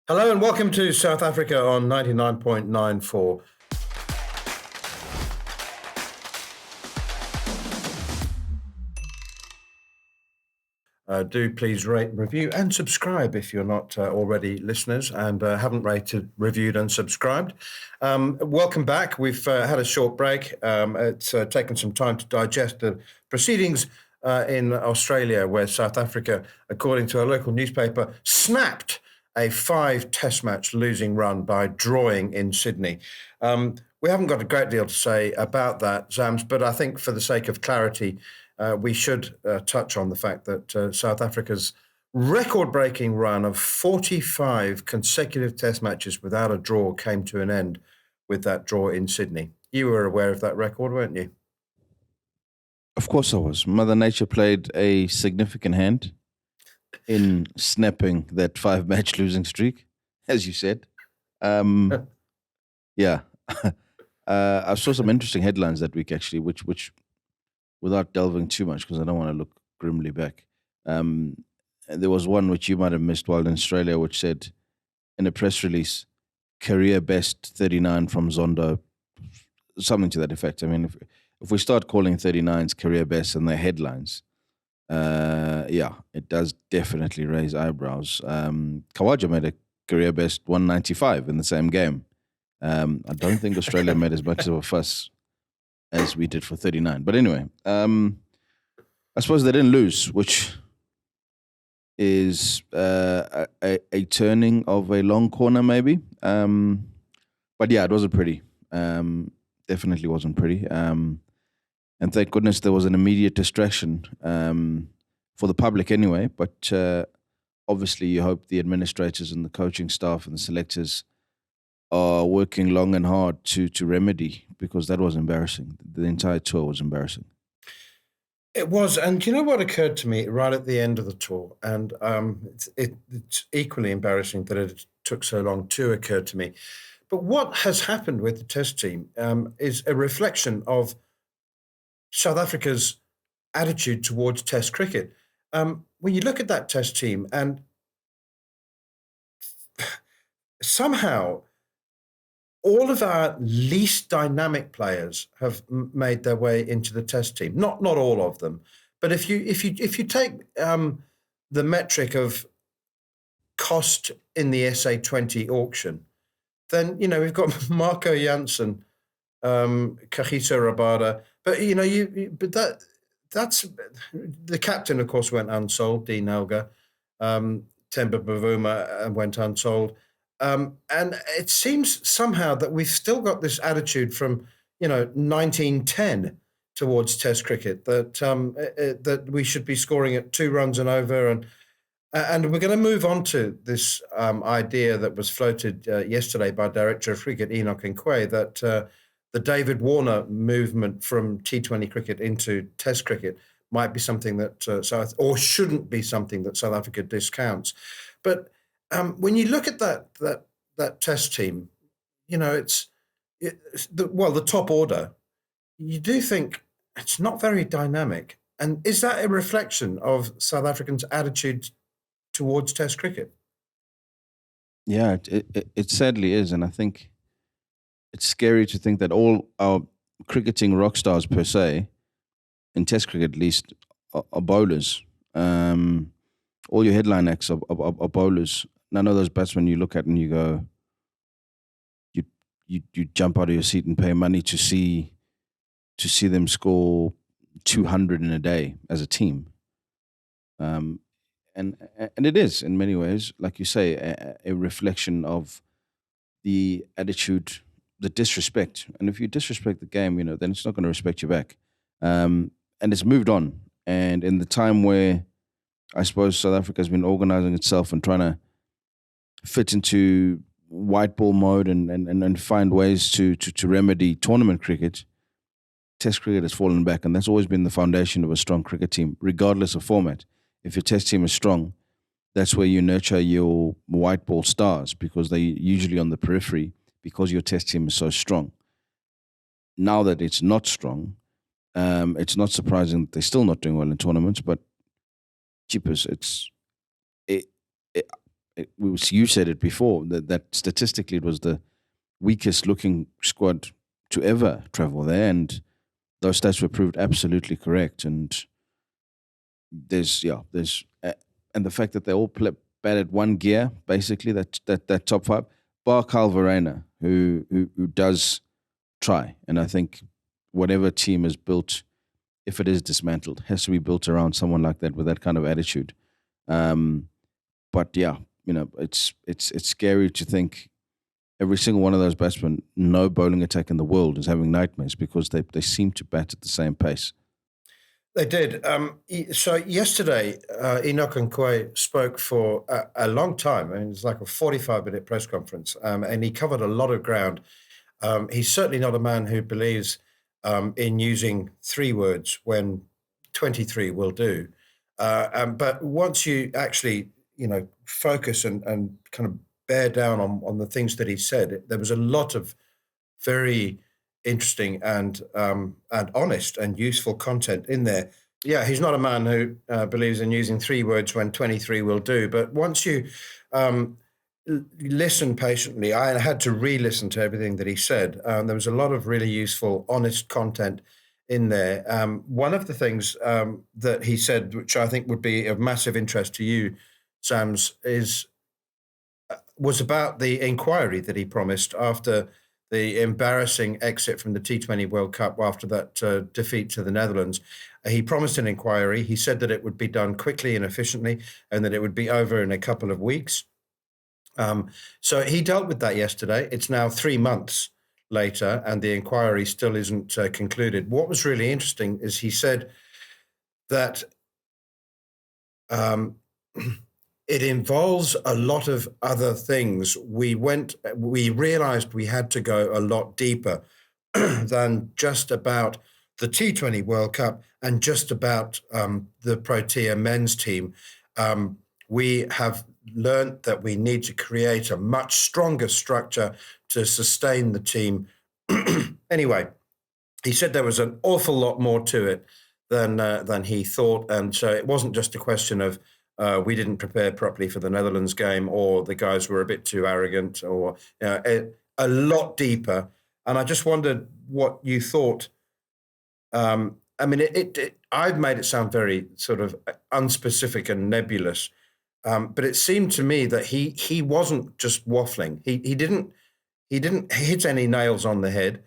Hello and welcome to South Africa on 99.94. Do please rate, review and subscribe if you're not already listeners and haven't rated, reviewed and subscribed. Welcome back. We've had a short break. It's taken some time to digest the proceedings in Australia, where South Africa, according to a local newspaper, snapped a 5-test match losing run by drawing in Sydney. We haven't got a great deal to say about that, Zams, but I think for the sake of clarity, we should touch on the fact that South Africa's record-breaking run of 45 consecutive test matches without a draw came to an end with that draw in Sydney. You were aware of that record, weren't you? Of course I was. Mother Nature played a significant hand in snapping that 5-match losing streak, as you said. Yeah. I saw some interesting headlines that week, actually, which without delving too much, because I don't want to look grimly back. There was one which you might have missed while in Australia, which said in a press release, career best 39 from Zondo, something to that effect. I mean, if we start calling 39s career best and their headlines, it does definitely raise eyebrows. Kawaja made a career best 195 in the same game. I don't think Australia made as much of a fuss as we did for 39. But anyway, I suppose they didn't lose, which is a turning of a long corner maybe. But yeah, it wasn't pretty. Definitely wasn't pretty. And thank goodness there was an immediate distraction for the public anyway. But obviously you hope the administrators and the coaching staff and the selectors are working long and hard to remedy, because that was embarrassing. The entire tour was embarrassing. It was, and you know what occurred to me right at the end of the tour, and it's equally embarrassing that it took so long to occur to me. But what has happened with the Test team is a reflection of South Africa's attitude towards Test cricket. When you look at that Test team, and somehow all of our least dynamic players have made their way into the Test team. Not all of them, but if you take the metric of cost in the SA20 auction, then we've got Marco Jansen, Kagiso Rabada, but that's the captain, of course, went unsold. Dean Elgar, Temba Bavuma went unsold. And it seems somehow that we've still got this attitude from 1910 towards Test cricket, that we should be scoring at 2 runs and over, and we're going to move on to this idea that was floated yesterday by Director of Cricket Enoch Nkwe, that the David Warner movement from T20 cricket into Test cricket might be something that or shouldn't be something that South Africa discounts, but when you look at that Test team, the top order, you do think it's not very dynamic. And is that a reflection of South Africans' attitude towards Test cricket? Yeah, it sadly is, and I think it's scary to think that all our cricketing rock stars per se, in Test cricket at least, are bowlers. All your headline acts are bowlers. None of those batsmen you look at and you go, you jump out of your seat and pay money to see them score 200 in a day as a team. And it is, in many ways, like you say, a reflection of the attitude, the disrespect. And if you disrespect the game, then it's not going to respect you back. And it's moved on. And in the time where I suppose South Africa has been organizing itself and trying to fit into white ball mode and find ways to remedy tournament cricket, Test cricket has fallen back. And that's always been the foundation of a strong cricket team, regardless of format. If your Test team is strong, that's where you nurture your white ball stars, because they're usually on the periphery because your Test team is so strong. Now that it's not strong, it's not surprising that they're still not doing well in tournaments, but cheapers, you said it before, that statistically it was the weakest looking squad to ever travel there, and those stats were proved absolutely correct. And and the fact that they all batted one gear, basically that top five, bar Carl Verena, who does try, and I think whatever team is built, if it is dismantled, has to be built around someone like that with that kind of attitude. But yeah, it's scary to think every single one of those batsmen, no bowling attack in the world, is having nightmares because they seem to bat at the same pace. They did. So yesterday, Enoch and Quay spoke for a long time. I mean, it's like a 45-minute press conference, and he covered a lot of ground. He's certainly not a man who believes in using 3 words when 23 will do. But once you actually, focus and kind of bear down on the things that he said, there was a lot of very interesting and honest and useful content in there. Yeah, he's not a man who believes in using 3 words when 23 will do. But once you listen patiently, I had to re-listen to everything that he said. There was a lot of really useful, honest content in there. One of the things that he said, which I think would be of massive interest to you, Sams, was about the inquiry that he promised after the embarrassing exit from the T20 World Cup after that defeat to the Netherlands. He promised an inquiry. He said that it would be done quickly and efficiently and that it would be over in a couple of weeks. So he dealt with that yesterday. It's now 3 months later and the inquiry still isn't concluded. What was really interesting is he said that it involves a lot of other things. We realized we had to go a lot deeper than just about the T20 World Cup and just about the Protea men's team. We have learned that we need to create a much stronger structure to sustain the team. Anyway, he said there was an awful lot more to it than he thought. And so it wasn't just a question of we didn't prepare properly for the Netherlands game, or the guys were a bit too arrogant, or a lot deeper. And I just wondered what you thought. I mean, I've made it sound very sort of unspecific and nebulous, but it seemed to me that he wasn't just waffling. He didn't hit any nails on the head,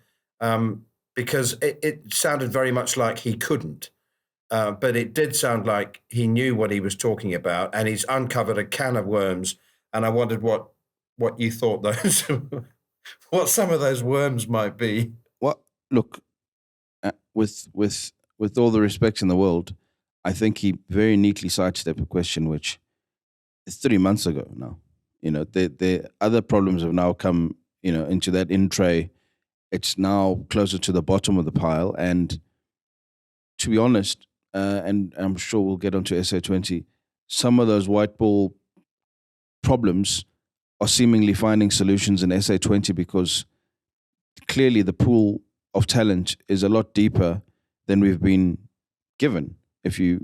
because it sounded very much like he couldn't. But it did sound like he knew what he was talking about, and he's uncovered a can of worms. And I wondered what you thought those, what some of those worms might be. Well, look, with all the respect in the world, I think he very neatly sidestepped a question which is 3 months ago now. The other problems have now come, into that in tray. It's now closer to the bottom of the pile, and to be honest, and I'm sure we'll get onto SA20, some of those white ball problems are seemingly finding solutions in SA20 because clearly the pool of talent is a lot deeper than we've been given. If you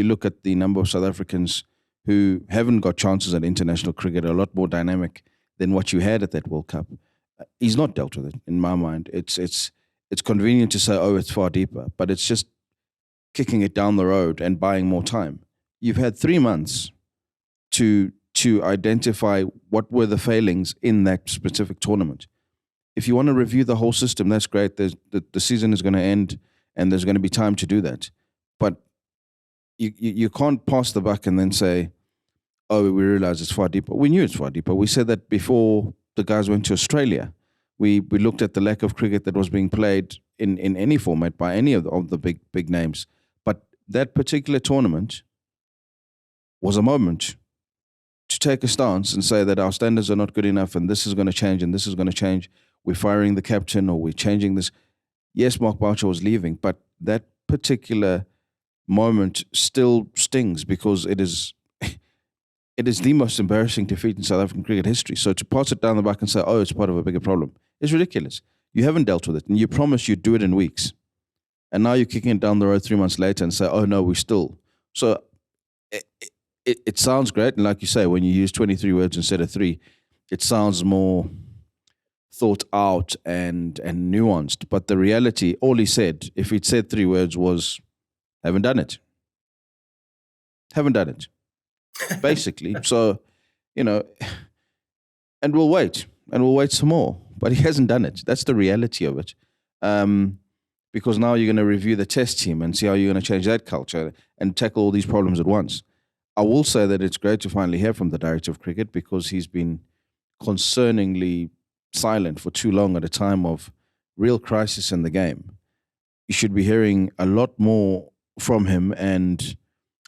look at the number of South Africans who haven't got chances at international cricket, a lot more dynamic than what you had at that World Cup. He's not dealt with it, in my mind. It's convenient to say, oh, it's far deeper, but it's just kicking it down the road and buying more time. You've had 3 months to identify what were the failings in that specific tournament. If you want to review the whole system, that's great. The season is going to end and there's going to be time to do that. But you can't pass the buck and then say, oh, we realize it's far deeper. We knew it's far deeper. We said that before the guys went to Australia. We looked at the lack of cricket that was being played in any format by any of the big names. But that particular tournament was a moment to take a stance and say that our standards are not good enough and this is going to change and this is going to change. We're firing the captain or we're changing this. Yes, Mark Boucher was leaving, but that particular moment still stings because it is the most embarrassing defeat in South African cricket history. So to pass it down the back and say, oh, it's part of a bigger problem, is ridiculous. You haven't dealt with it and you promised you'd do it in weeks. And now you're kicking it down the road 3 months later and say, oh, no, we still. So it sounds great, and like you say, when you use 23 words instead of 3, it sounds more thought out and nuanced. But the reality, all he said, if he'd said 3 words, was haven't done it. Haven't done it. Basically. So, you know, and we'll wait some more. But he hasn't done it. That's the reality of it. Because now you're going to review the test team and see how you're going to change that culture and tackle all these problems at once. I will say that it's great to finally hear from the director of cricket, because he's been concerningly silent for too long at a time of real crisis in the game. You should be hearing a lot more from him, and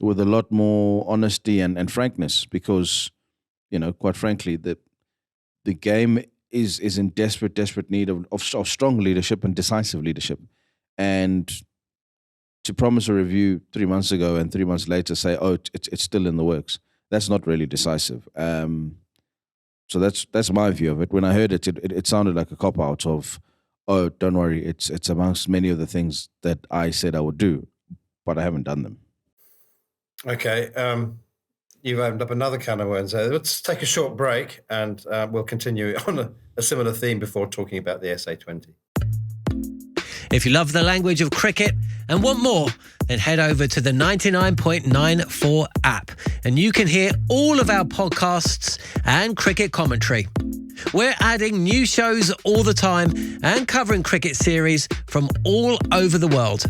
with a lot more honesty and frankness, because, you know, quite frankly, the game is in desperate need of strong leadership and decisive leadership. And to promise a review 3 months ago and 3 months later say, oh, it's still in the works, that's not really decisive. So that's my view of it. When I heard it, it sounded like a cop-out of, oh, don't worry, it's amongst many of the things that I said I would do, but I haven't done them. Okay, you've opened up another can of worms. Let's take a short break, and we'll continue on a similar theme before talking about the SA20. If you love the language of cricket and want more, then head over to the 99.94 app, and you can hear all of our podcasts and cricket commentary. We're adding new shows all the time and covering cricket series from all over the world.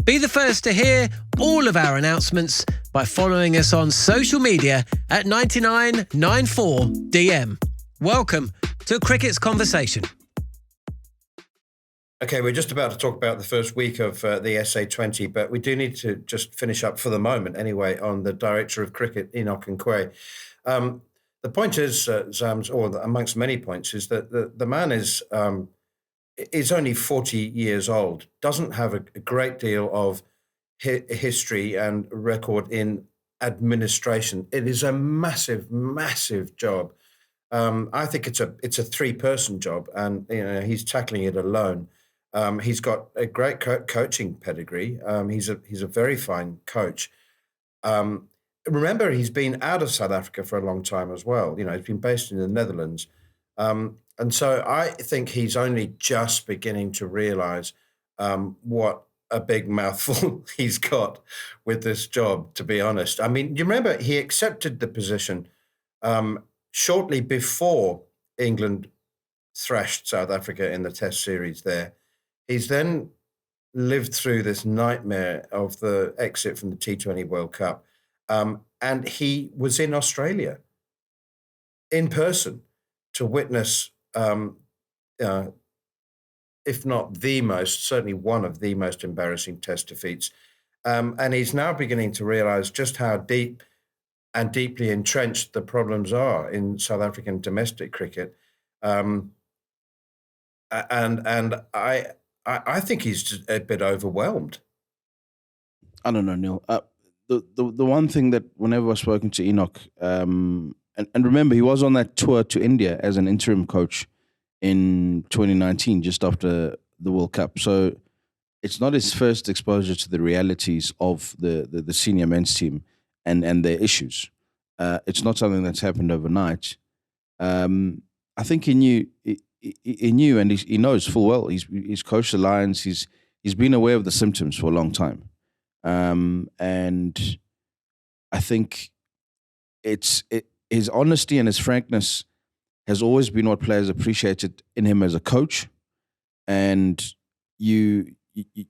Be the first to hear all of our announcements by following us on social media at 9994DM. Welcome to Cricket's Conversation. Okay, we're just about to talk about the first week of the SA20, but we do need to just finish up for the moment anyway on the director of cricket, Enoch Nkwe. The point is, Zams, or amongst many points, is that the man is only 40 years old, doesn't have a great deal of history and record in administration. It is a massive, massive job. I think it's a 3-person job, and he's tackling it alone. He's got a great coaching pedigree. He's a very fine coach. Remember, he's been out of South Africa for a long time as well. He's been based in the Netherlands. And so I think he's only just beginning to realize what a big mouthful he's got with this job, to be honest. I mean, you remember he accepted the position shortly before England thrashed South Africa in the Test series there. He's then lived through this nightmare of the exit from the T20 World Cup. And he was in Australia in person to witness, if not the most, certainly one of the most embarrassing Test defeats. And he's now beginning to realize just how deep and deeply entrenched the problems are in South African domestic cricket. And I think he's just a bit overwhelmed. I don't know, Neil. The one thing that whenever I've spoken to Enoch, and remember, he was on that tour to India as an interim coach in 2019, just after the World Cup. So it's not his first exposure to the realities of the senior men's team and their issues. It's not something that's happened overnight. I think he knew, and he knows full well. He's coached the Lions. He's been aware of the symptoms for a long time. And I think his honesty and his frankness has always been what players appreciated in him as a coach, and you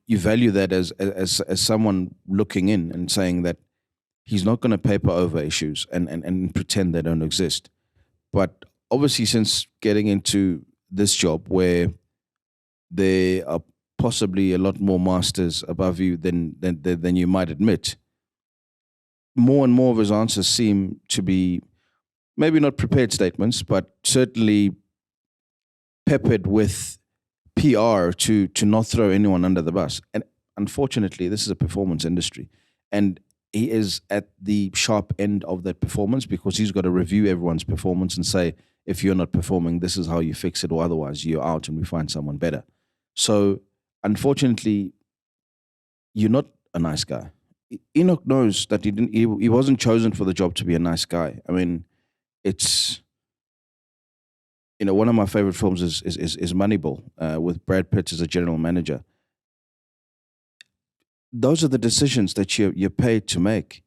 value that as someone looking in and saying that he's not going to paper over issues and pretend they don't exist. But obviously, since getting into this job where there are possibly a lot more masters above you than you might admit, more and more of his answers seem to be maybe not prepared statements, but certainly peppered with PR to not throw anyone under the bus. And unfortunately, this is a performance industry, and he is at the sharp end of that performance, because he's got to review everyone's performance and say, if you're not performing, this is how you fix it, or otherwise you're out and we find someone better. So unfortunately, you're not a nice guy. Enoch knows that he wasn't chosen for the job to be a nice guy. I mean, it's, one of my favorite films is Moneyball, with Brad Pitt as a general manager. Those are the decisions that you're paid to make.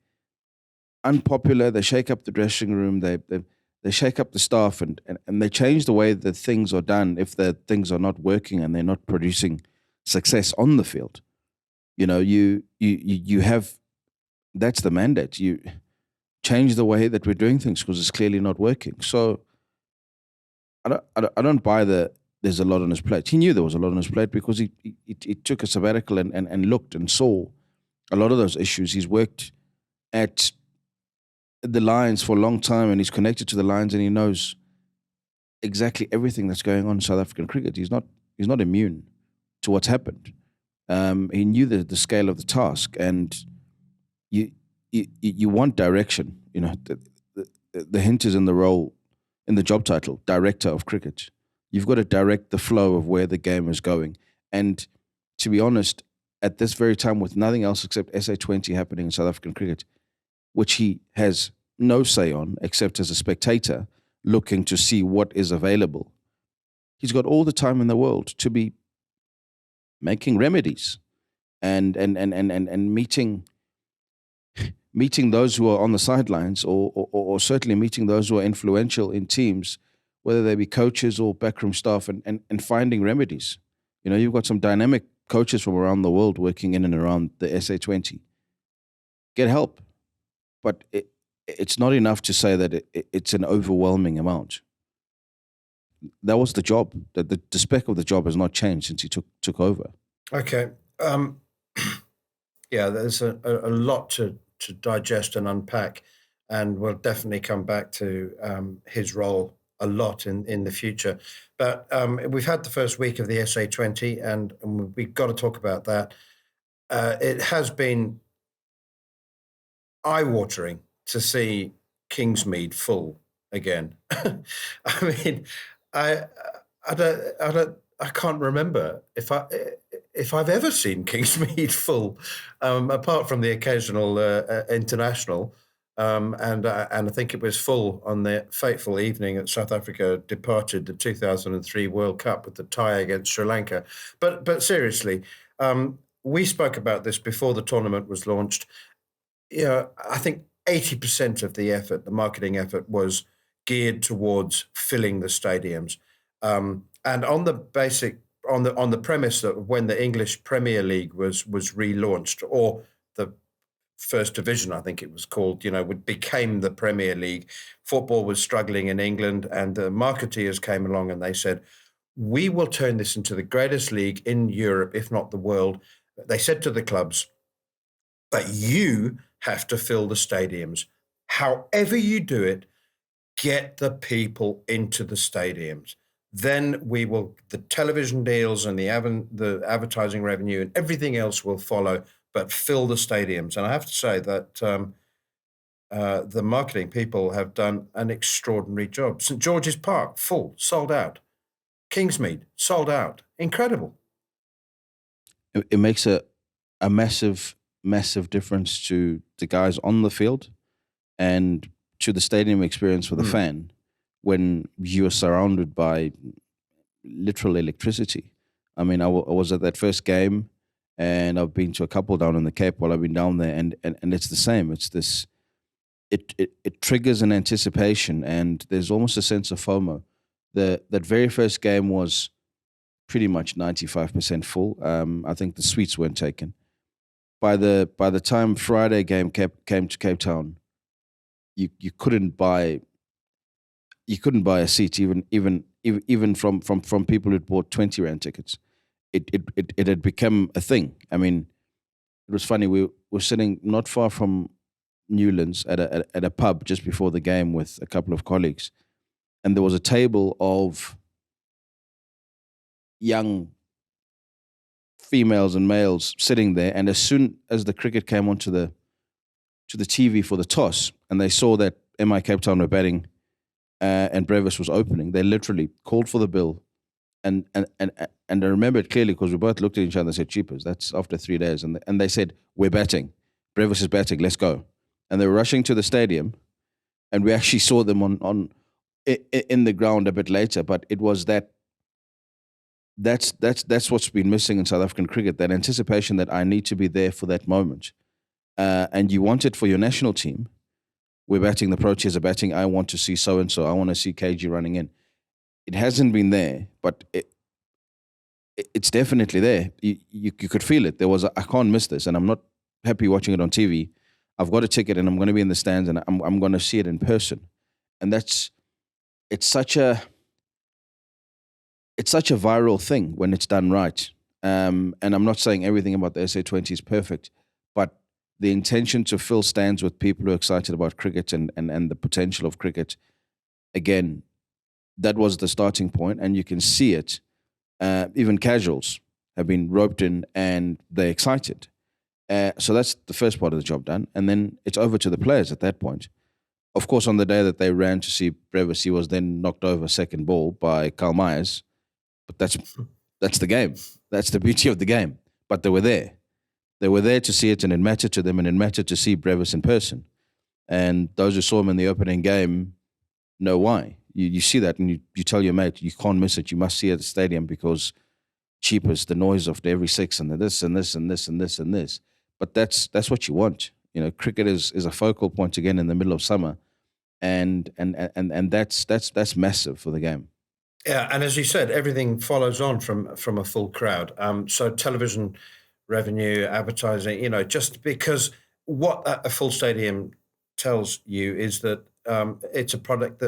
Unpopular, they shake up the dressing room, they shake up the staff, and they change the way that things are done if the things are not working and they're not producing success on the field. You have, that's the mandate. You change the way that we're doing things because it's clearly not working. So I don't buy there's a lot on his plate. He knew there was a lot on his plate because he took a sabbatical and looked and saw a lot of those issues. He's worked at the Lions for a long time, and he's connected to the Lions, and he knows exactly everything that's going on in South African cricket. He's not immune to what's happened. He knew the scale of the task, and you want direction. The hint is in the role, in the job title, director of cricket. You've got to direct the flow of where the game is going. And to be honest, at this very time, with nothing else except SA20 happening in South African cricket, which he has no say on except as a spectator looking to see what is available, he's got all the time in the world to be making remedies and meeting those who are on the sidelines, or certainly meeting those who are influential in teams, whether they be coaches or backroom staff, and finding remedies. You've got some dynamic coaches from around the world working in and around the SA20. Get help. But it's not enough to say that it's an overwhelming amount. That was the job. The spec of the job has not changed since he took over. Okay. Yeah, there's a lot to digest and unpack, and we'll definitely come back to his role a lot in the future. But we've had the first week of the SA20, and we've got to talk about that. It has been eye-watering to see Kingsmead full again. I mean, I can't remember if I've ever seen Kingsmead full, apart from the occasional international, and I think it was full on the fateful evening that South Africa departed the 2003 World Cup with the tie against Sri Lanka. But seriously, we spoke about this before the tournament was launched. I think 80% of the effort, the marketing effort, was geared towards filling the stadiums, and on the premise that when the English Premier League was relaunched, or the First Division, I think it was called, became the Premier League, football was struggling in England, and the marketeers came along and they said, "We will turn this into the greatest league in Europe, if not the world." They said to the clubs, "But you have to fill the stadiums. However you do it, get the people into the stadiums. Then the television deals and the advertising revenue and everything else will follow, but fill the stadiums." And I have to say that the marketing people have done an extraordinary job. St. George's Park, full, sold out. Kingsmead, sold out. Incredible. It makes a massive difference to the guys on the field and to the stadium experience for the fan when you are surrounded by literal electricity. I mean, I was at that first game, and I've been to a couple down in the Cape while I've been down there, and it's the same. It's this, it triggers an anticipation, and there's almost a sense of FOMO. That very first game was pretty much 95% full. I think the suites weren't taken. By the time Friday game came to Cape Town, you couldn't buy a seat even from people who'd bought 20 rand tickets. It had become a thing. I mean, it was funny. We were sitting not far from Newlands at a pub just before the game with a couple of colleagues, and there was a table of young females and males sitting there, and as soon as the cricket came onto the TV for the toss, and they saw that MI Cape Town were batting and Brevis was opening, they literally called for the bill, and I remember it clearly because we both looked at each other and said, "Cheapers, that's after 3 days," and they said, "We're batting," Brevis is batting, let's go. And they were rushing to the stadium, and we actually saw them in the ground a bit later. But it was that's what's been missing in South African cricket, that anticipation that I need to be there for that moment. And you want it for your national team. We're batting, the Proteas are batting, I want to see so-and-so, I want to see KG running in. It hasn't been there, but it's definitely there. You could feel it. There was I can't miss this, and I'm not happy watching it on TV. I've got a ticket, and I'm going to be in the stands, and I'm going to see it in person. And it's such a viral thing when it's done right. And I'm not saying everything about the SA20 is perfect, but the intention to fill stands with people who are excited about cricket and the potential of cricket, again, that was the starting point, and you can see it. Even casuals have been roped in, and they're excited. So that's the first part of the job done, and then it's over to the players at that point. Of course, on the day that they ran to see Brevis, he was then knocked over second ball by Carl Myers. But that's the game. That's the beauty of the game. But they were there. They were there to see it, and it mattered to them, and it mattered to see Brevis in person. And those who saw him in the opening game know why. You see that, and you tell your mate, you can't miss it. You must see it at the stadium, because cheapest, the noise of every six and the this and this and this and this and this. But that's what you want. You know, cricket is a focal point again in the middle of summer, and that's massive for the game. Yeah, and as you said, everything follows on from a full crowd. So television revenue, advertising, just because what a full stadium tells you is that it's a product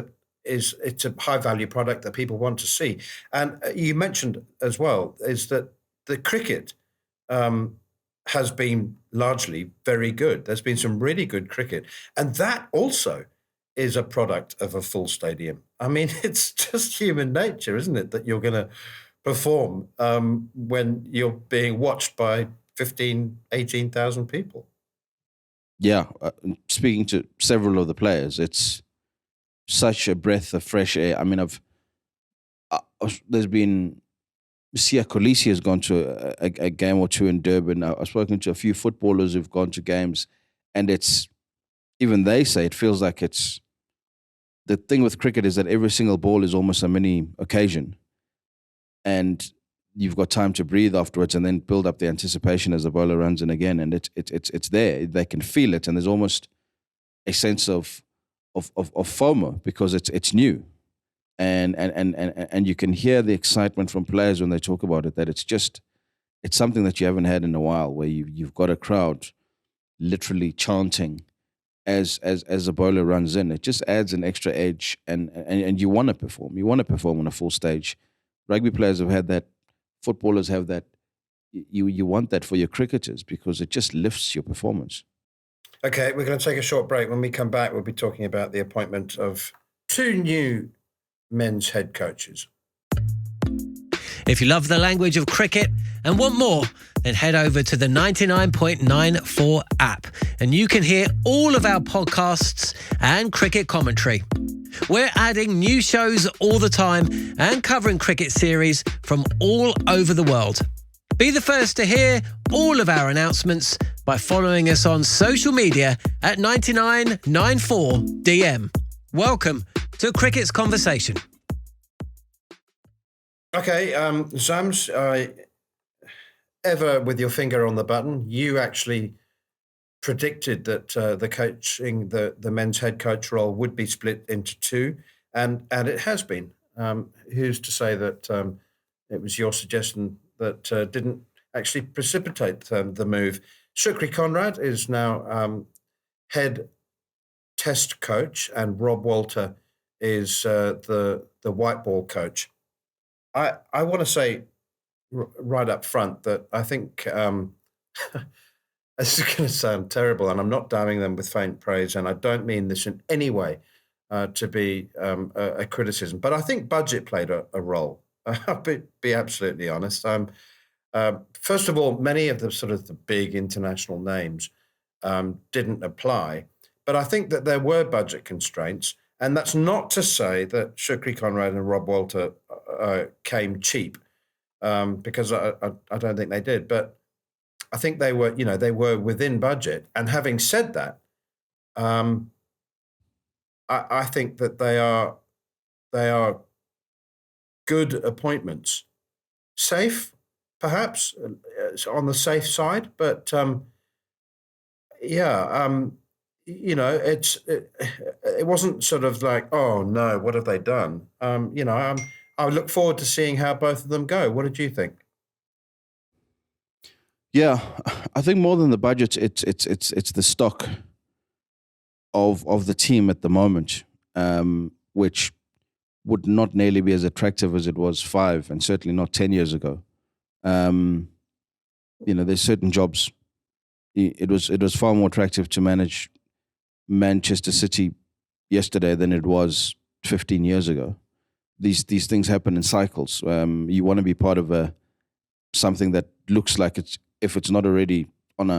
it's a high value product that people want to see. And you mentioned as well is that the cricket has been largely very good. There's been some really good cricket, and that also is a product of a full stadium. I mean, it's just human nature, isn't it, that you're going to perform when you're being watched by 15, 18,000 people. Yeah, speaking to several of the players, it's such a breath of fresh air. I mean, there's been, Siya Kolisi has gone to a game or two in Durban. I've spoken to a few footballers who've gone to games, and even they say it feels like the thing with cricket is that every single ball is almost a mini occasion, and you've got time to breathe afterwards, and then build up the anticipation as the bowler runs in again, and it's there. They can feel it, and there's almost a sense of FOMO because it's new, and you can hear the excitement from players when they talk about it. That it's something that you haven't had in a while, where you've got a crowd literally chanting as a bowler runs in. It just adds an extra edge, and you want to perform. You want to perform on a full stage. Rugby players have had that. Footballers have that. You want that for your cricketers because it just lifts your performance. Okay, we're going to take a short break. When we come back, we'll be talking about the appointment of 2 new men's head coaches. If you love the language of cricket and want more, then head over to the 99.94 app, and you can hear all of our podcasts and cricket commentary. We're adding new shows all the time and covering cricket series from all over the world. Be the first to hear all of our announcements by following us on social media at 9994DM. Welcome to Cricket's Conversation. Okay, Zams, ever with your finger on the button, you actually predicted that the men's head coach role would be split into 2, and it has been. Who's to say that it was your suggestion that didn't actually precipitate the move? Shukri Conrad is now head test coach, and Rob Walter is the white ball coach. I want to say right up front that I think this is going to sound terrible, and I'm not damning them with faint praise, and I don't mean this in any way to be a criticism, but I think budget played a role. I'll be absolutely honest. First of all, many of the big international names didn't apply, but I think that there were budget constraints, and that's not to say that Shukri Conrad and Rob Walter came cheap, because I don't think they did. But I think they were within budget. And having said that, I think that they are good appointments. Safe, perhaps, on the safe side, but yeah, it wasn't sort of like, oh no, what have they done? I look forward to seeing how both of them go. What did you think? Yeah, I think more than the budget, it's the stock of the team at the moment, which would not nearly be as attractive as it was 5 and certainly not 10 years ago. There's certain jobs. It was far more attractive to manage Manchester City yesterday than it was 15 years ago. These things happen in cycles. You want to be part of something that looks like if it's not already on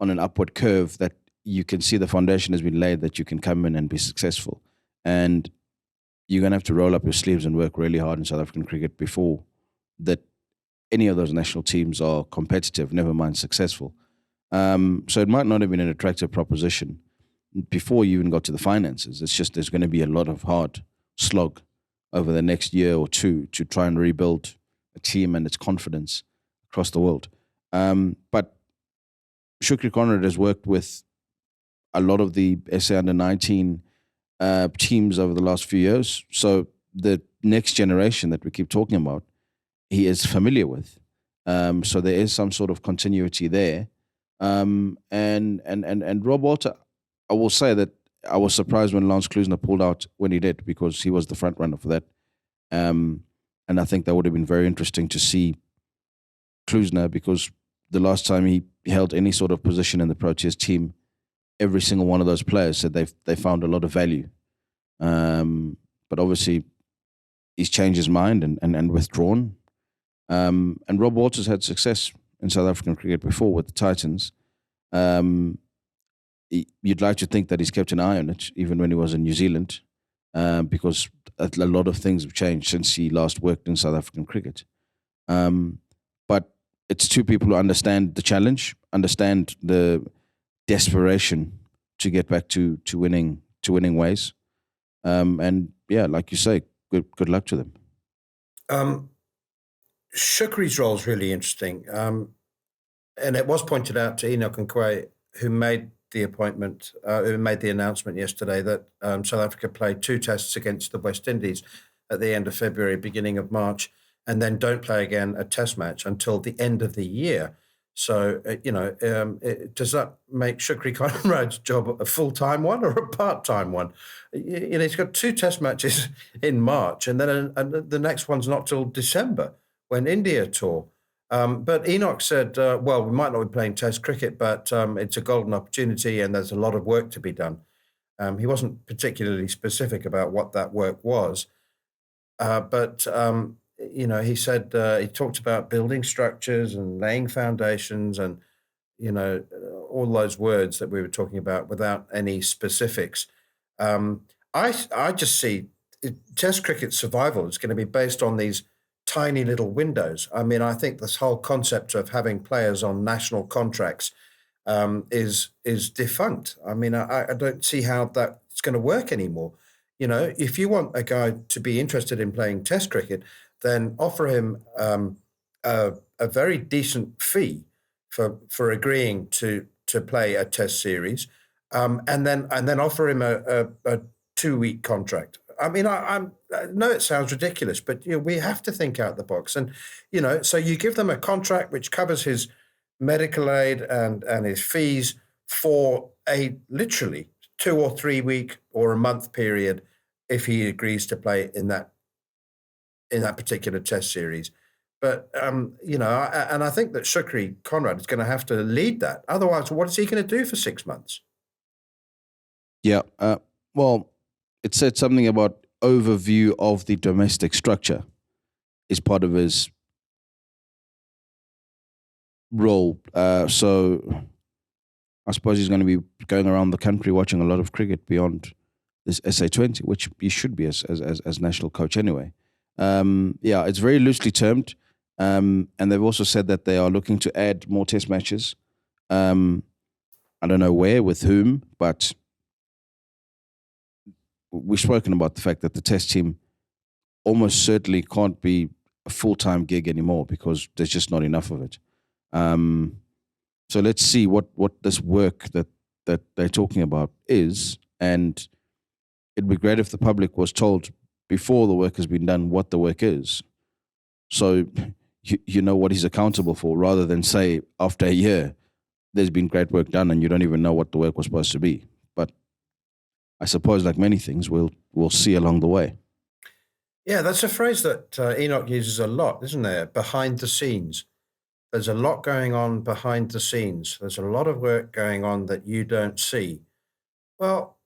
an upward curve, that you can see the foundation has been laid, that you can come in and be successful. And you're going to have to roll up your sleeves and work really hard in South African cricket before that any of those national teams are competitive, never mind successful. So it might not have been an attractive proposition before you even got to the finances. It's just there's going to be a lot of hard slog over the next year or two to try and rebuild a team and its confidence across the world. But Shukri Conrad has worked with a lot of the SA Under-19 teams over the last few years. So the next generation that we keep talking about, he is familiar with. So there is some sort of continuity there. And Rob Walter, I will say that I was surprised when Lance Klusener pulled out when he did, because he was the front runner for that. And I think that would have been very interesting to see Klusener, because the last time he held any sort of position in the Proteas team, every single one of those players said they found a lot of value. But obviously he's changed his mind and withdrawn. And Rob Walters had success in South African cricket before with the Titans. You'd like to think that he's kept an eye on it, even when he was in New Zealand, because a lot of things have changed since he last worked in South African cricket. But it's two people who understand the challenge, understand the desperation to get back to winning ways. And yeah, like you say, good luck to them. Shukri's role is really interesting. And it was pointed out to Enoch and Quay, who made the appointment, who made the announcement yesterday that South Africa played 2 tests against the West Indies at the end of February, beginning of March, and then don't play again a test match until the end of the year. So, does that make Shukri Conrad's job a full-time one or a part-time one? He's got 2 test matches in March, and then the next one's not till December when India tour. But Enoch said, well, we might not be playing test cricket, but it's a golden opportunity and there's a lot of work to be done. He wasn't particularly specific about what that work was. But he said he talked about building structures and laying foundations and, all those words that we were talking about without any specifics. I just see test cricket survival is going to be based on these tiny little windows. I mean, I think this whole concept of having players on national contracts is defunct. I mean, I don't see how that's going to work anymore. If you want a guy to be interested in playing Test cricket, then offer him a very decent fee for agreeing to play a Test series, and then offer him a 2-week contract. I mean, I know it sounds ridiculous, but we have to think out the box. And so you give them a contract which covers his medical aid and his fees for a literally 2 or 3 week or a month period if he agrees to play in that particular Test series. But and I think that Shukri Conrad is going to have to lead that. Otherwise, what is he going to do for 6 months? Yeah. Well, it said something about overview of the domestic structure is part of his role. So I suppose he's going to be going around the country watching a lot of cricket beyond this SA20, which he should be as national coach anyway. It's very loosely termed. And they've also said that they are looking to add more test matches. I don't know where, with whom, but we've spoken about the fact that the test team almost certainly can't be a full-time gig anymore because there's just not enough of it. So let's see what this work that they're talking about is, and it'd be great if the public was told before the work has been done what the work is. So you know what he's accountable for, rather than say after a year there's been great work done and you don't even know what the work was supposed to be. But I suppose, like many things, we'll see along the way. Yeah, that's a phrase that Enoch uses a lot, isn't there? Behind the scenes. There's a lot going on behind the scenes. There's a lot of work going on that you don't see. Well,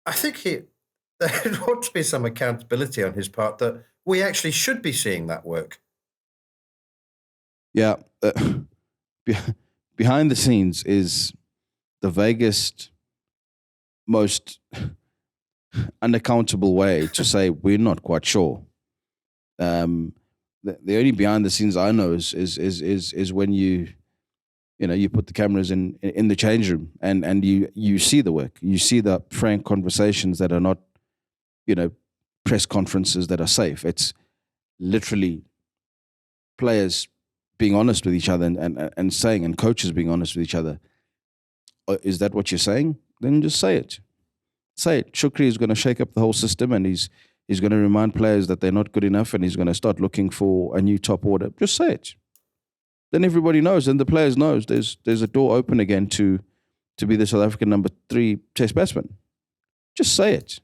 I think there ought to be some accountability on his part that we actually should be seeing that work. Yeah. Behind the scenes is the vaguest, most unaccountable way to say we're not quite sure. The only behind the scenes I know is when you put the cameras in the change room and you see the work, you see the frank conversations that are not, press conferences that are safe. It's literally players being honest with each other and saying, and coaches being honest with each other. Is that what you're saying? Then just say it. Say it. Shukri is going to shake up the whole system, and he's going to remind players that they're not good enough, and he's going to start looking for a new top order. Just say it. Then everybody knows, and the players knows there's a door open again to be the South African number 3 test batsman. Just say it.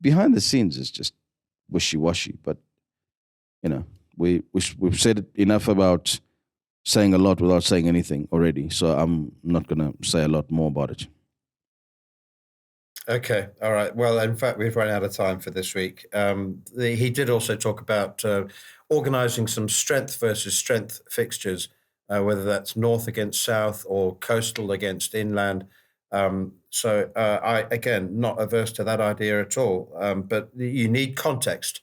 Behind the scenes is just wishy-washy, but we've said enough about saying a lot without saying anything already, so I'm not going to say a lot more about it. Okay, all right. Well, in fact, we've run out of time for this week. He did also talk about organising some strength versus strength fixtures, whether that's north against south or coastal against inland. So I, again, not averse to that idea at all, but you need context.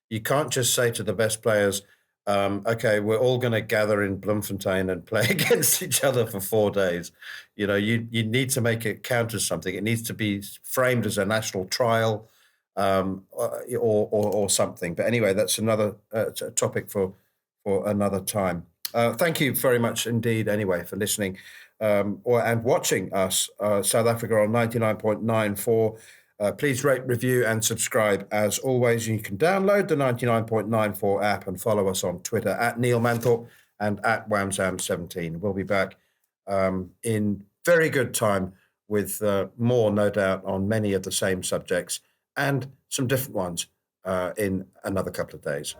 You can't just say to the best players, okay, we're all going to gather in Bloemfontein and play against each other for 4 days. You need to make it count as something. It needs to be framed as a national trial or something. But anyway, that's another topic for another time. Thank you very much indeed, anyway, for listening and watching us, South Africa on 99.94. Please rate, review, and subscribe. As always, you can download the 99.94 app and follow us on Twitter at Neil Manthorpe and at Wamsam17. We'll be back in very good time with more, no doubt, on many of the same subjects and some different ones in another couple of days.